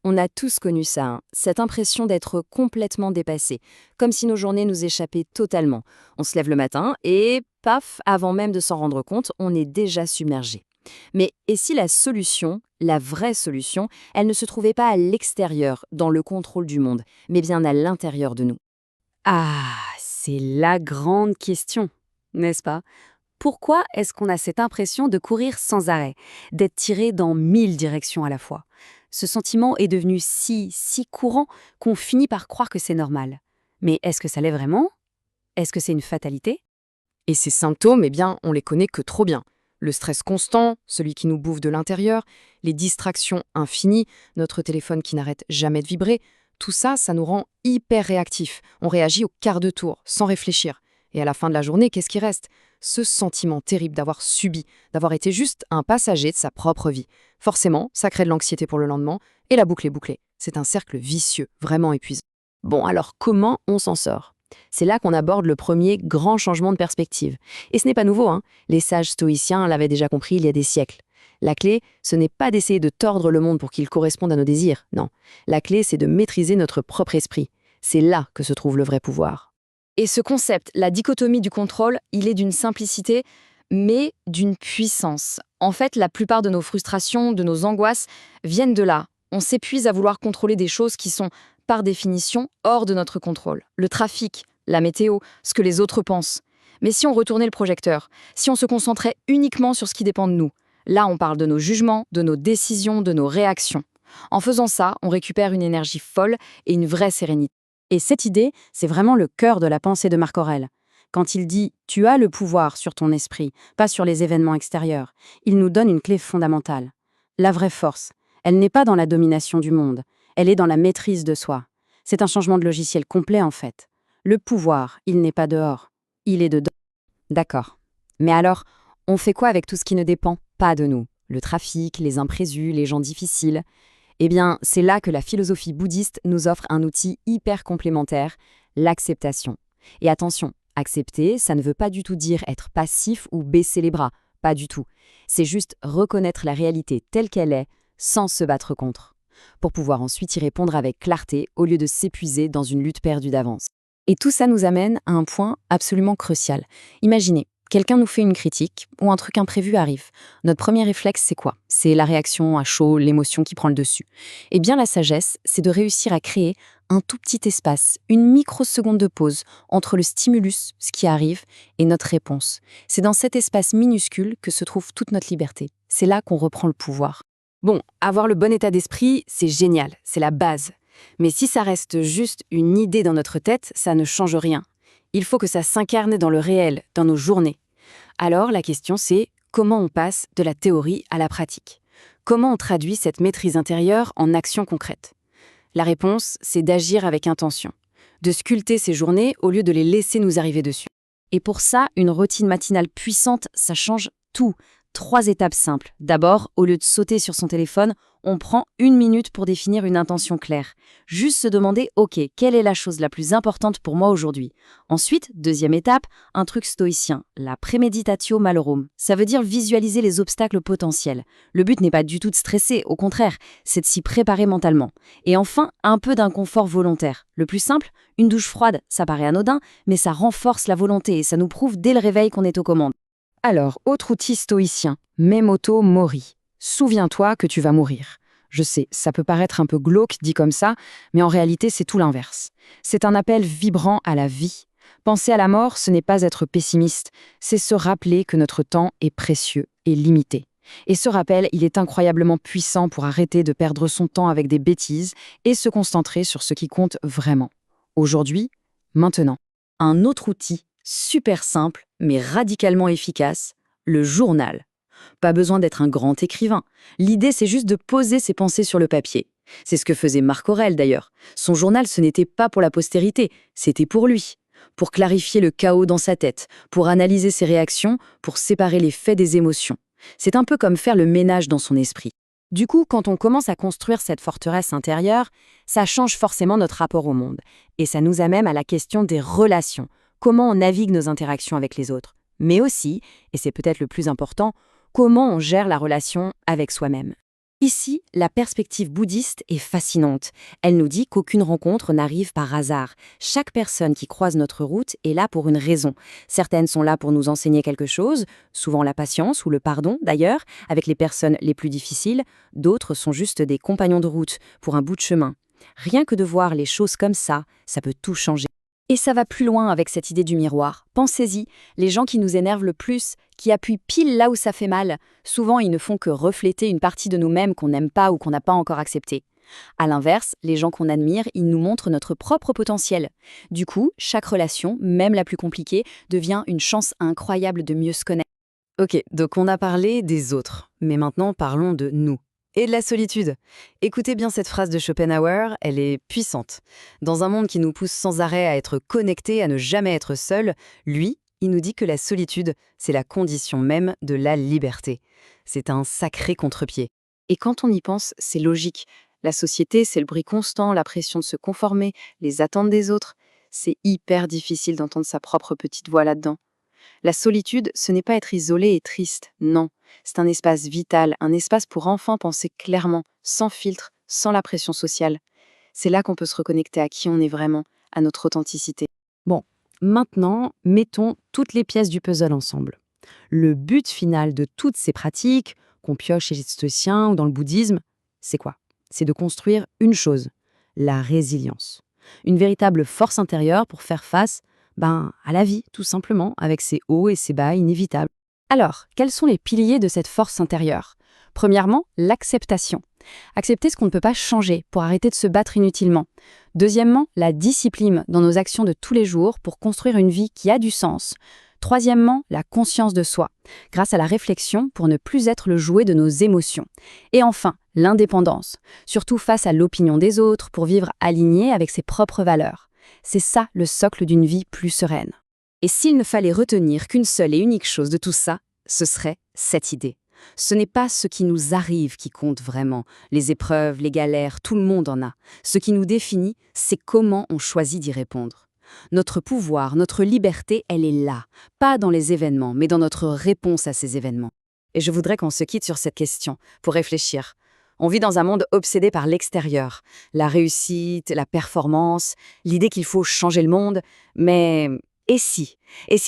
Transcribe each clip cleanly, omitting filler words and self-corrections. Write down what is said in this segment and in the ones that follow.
On a tous connu ça, hein, cette impression d'être complètement dépassé, comme si nos journées nous échappaient totalement. On se lève le matin et, paf, avant même de s'en rendre compte, on est déjà submergé. Mais et si la solution, la vraie solution, elle ne se trouvait pas à l'extérieur, dans le contrôle du monde, mais bien à l'intérieur de nous? Ah, c'est la grande question, n'est-ce pas? Pourquoi est-ce qu'on a cette impression de courir sans arrêt, d'être tiré dans 1000 directions à la fois? Ce sentiment est devenu si courant qu'on finit par croire que c'est normal. Mais est-ce que ça l'est vraiment? Est-ce que c'est une fatalité? Et ces symptômes, eh bien, on les connaît que trop bien. Le stress constant, celui qui nous bouffe de l'intérieur, les distractions infinies, notre téléphone qui n'arrête jamais de vibrer, tout ça, ça nous rend hyper réactifs. On réagit au quart de tour, sans réfléchir. Et à la fin de la journée, qu'est-ce qui reste? Ce sentiment terrible d'avoir subi, d'avoir été juste un passager de sa propre vie. Forcément, ça crée de l'anxiété pour le lendemain, et la boucle est bouclée. C'est un cercle vicieux, vraiment épuisant. Bon, alors comment on s'en sort? C'est là qu'on aborde le premier grand changement de perspective. Et ce n'est pas nouveau, hein. Les sages stoïciens l'avaient déjà compris il y a des siècles. La clé, ce n'est pas d'essayer de tordre le monde pour qu'il corresponde à nos désirs, non. La clé, c'est de maîtriser notre propre esprit. C'est là que se trouve le vrai pouvoir. Et ce concept, la dichotomie du contrôle, il est d'une simplicité, mais d'une puissance. En fait, la plupart de nos frustrations, de nos angoisses, viennent de là. On s'épuise à vouloir contrôler des choses qui sont, par définition, hors de notre contrôle. Le trafic, la météo, ce que les autres pensent. Mais si on retournait le projecteur, si on se concentrait uniquement sur ce qui dépend de nous, là on parle de nos jugements, de nos décisions, de nos réactions. En faisant ça, on récupère une énergie folle et une vraie sérénité. Et cette idée, c'est vraiment le cœur de la pensée de Marc Aurèle. Quand il dit « tu as le pouvoir sur ton esprit, pas sur les événements extérieurs », il nous donne une clé fondamentale. La vraie force, elle n'est pas dans la domination du monde, elle est dans la maîtrise de soi. C'est un changement de logiciel complet en fait. Le pouvoir, il n'est pas dehors, il est dedans. D'accord. Mais alors, on fait quoi avec tout ce qui ne dépend pas de nous? Le trafic, les imprévus, les gens difficiles? Eh bien, c'est là que la philosophie bouddhiste nous offre un outil hyper complémentaire, l'acceptation. Et attention, accepter, ça ne veut pas du tout dire être passif ou baisser les bras, pas du tout. C'est juste reconnaître la réalité telle qu'elle est, sans se battre contre, pour pouvoir ensuite y répondre avec clarté au lieu de s'épuiser dans une lutte perdue d'avance. Et tout ça nous amène à un point absolument crucial. Imaginez, quelqu'un nous fait une critique ou un truc imprévu arrive. Notre premier réflexe, c'est quoi? C'est la réaction à chaud, l'émotion qui prend le dessus. Eh bien, la sagesse, c'est de réussir à créer un tout petit espace, une microseconde de pause entre le stimulus, ce qui arrive, et notre réponse. C'est dans cet espace minuscule que se trouve toute notre liberté. C'est là qu'on reprend le pouvoir. Bon, avoir le bon état d'esprit, c'est génial, c'est la base. Mais si ça reste juste une idée dans notre tête, ça ne change rien. Il faut que ça s'incarne dans le réel, dans nos journées. Alors la question c'est comment on passe de la théorie à la pratique? Comment on traduit cette maîtrise intérieure en action concrète? La réponse, c'est d'agir avec intention, de sculpter ces journées au lieu de les laisser nous arriver dessus. Et pour ça, une routine matinale puissante, ça change tout. 3 étapes simples. D'abord, au lieu de sauter sur son téléphone, on prend 1 minute pour définir une intention claire. Juste se demander, ok, quelle est la chose la plus importante pour moi aujourd'hui? Ensuite, deuxième étape, un truc stoïcien, la premeditatio malorum. Ça veut dire visualiser les obstacles potentiels. Le but n'est pas du tout de stresser, au contraire, c'est de s'y préparer mentalement. Et enfin, un peu d'inconfort volontaire. Le plus simple, une douche froide, ça paraît anodin, mais ça renforce la volonté et ça nous prouve dès le réveil qu'on est aux commandes. Alors, autre outil stoïcien, Memoto Mori. Souviens-toi que tu vas mourir. Je sais, ça peut paraître un peu glauque dit comme ça, mais en réalité, c'est tout l'inverse. C'est un appel vibrant à la vie. Penser à la mort, ce n'est pas être pessimiste, c'est se rappeler que notre temps est précieux et limité. Et ce rappel, il est incroyablement puissant pour arrêter de perdre son temps avec des bêtises et se concentrer sur ce qui compte vraiment. Aujourd'hui, maintenant. Un autre outil, super simple, mais radicalement efficace, le journal. Pas besoin d'être un grand écrivain. L'idée, c'est juste de poser ses pensées sur le papier. C'est ce que faisait Marc Aurèle d'ailleurs. Son journal, ce n'était pas pour la postérité, c'était pour lui. Pour clarifier le chaos dans sa tête, pour analyser ses réactions, pour séparer les faits des émotions. C'est un peu comme faire le ménage dans son esprit. Du coup, quand on commence à construire cette forteresse intérieure, ça change forcément notre rapport au monde. Et ça nous amène à la question des relations. Comment on navigue nos interactions avec les autres. Mais aussi, et c'est peut-être le plus important, comment on gère la relation avec soi-même. Ici, la perspective bouddhiste est fascinante. Elle nous dit qu'aucune rencontre n'arrive par hasard. Chaque personne qui croise notre route est là pour une raison. Certaines sont là pour nous enseigner quelque chose, souvent la patience ou le pardon d'ailleurs, avec les personnes les plus difficiles. D'autres sont juste des compagnons de route pour un bout de chemin. Rien que de voir les choses comme ça peut tout changer. Et ça va plus loin avec cette idée du miroir. Pensez-y, les gens qui nous énervent le plus, qui appuient pile là où ça fait mal, souvent ils ne font que refléter une partie de nous-mêmes qu'on n'aime pas ou qu'on n'a pas encore acceptée. À l'inverse, les gens qu'on admire, ils nous montrent notre propre potentiel. Du coup, chaque relation, même la plus compliquée, devient une chance incroyable de mieux se connaître. Ok, donc on a parlé des autres, mais maintenant parlons de nous. Et de la solitude. Écoutez bien cette phrase de Schopenhauer, elle est puissante. Dans un monde qui nous pousse sans arrêt à être connectés, à ne jamais être seuls, lui, il nous dit que la solitude, c'est la condition même de la liberté. C'est un sacré contre-pied. Et quand on y pense, c'est logique. La société, c'est le bruit constant, la pression de se conformer, les attentes des autres. C'est hyper difficile d'entendre sa propre petite voix là-dedans. La solitude, ce n'est pas être isolé et triste, non. C'est un espace vital, un espace pour enfin penser clairement, sans filtre, sans la pression sociale. C'est là qu'on peut se reconnecter à qui on est vraiment, à notre authenticité. Bon, maintenant, mettons toutes les pièces du puzzle ensemble. Le but final de toutes ces pratiques, qu'on pioche chez les stoïciens ou dans le bouddhisme, c'est quoi? C'est de construire une chose, la résilience. Une véritable force intérieure pour faire face à la vie, tout simplement, avec ses hauts et ses bas inévitables. Alors, quels sont les piliers de cette force intérieure? Premièrement, l'acceptation. Accepter ce qu'on ne peut pas changer pour arrêter de se battre inutilement. Deuxièmement, la discipline dans nos actions de tous les jours pour construire une vie qui a du sens. Troisièmement, la conscience de soi, grâce à la réflexion pour ne plus être le jouet de nos émotions. Et enfin, l'indépendance, surtout face à l'opinion des autres pour vivre aligné avec ses propres valeurs. C'est ça le socle d'une vie plus sereine. Et s'il ne fallait retenir qu'une seule et unique chose de tout ça, ce serait cette idée. Ce n'est pas ce qui nous arrive qui compte vraiment. Les épreuves, les galères, tout le monde en a. Ce qui nous définit, c'est comment on choisit d'y répondre. Notre pouvoir, notre liberté, elle est là. Pas dans les événements, mais dans notre réponse à ces événements. Et je voudrais qu'on se quitte sur cette question, pour réfléchir. On vit dans un monde obsédé par l'extérieur, la réussite, la performance, l'idée qu'il faut changer le monde. Mais et si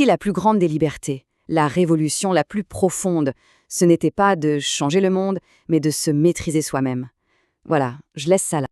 la plus grande des libertés, la révolution la plus profonde, ce n'était pas de changer le monde, mais de se maîtriser soi-même? Voilà, je laisse ça là.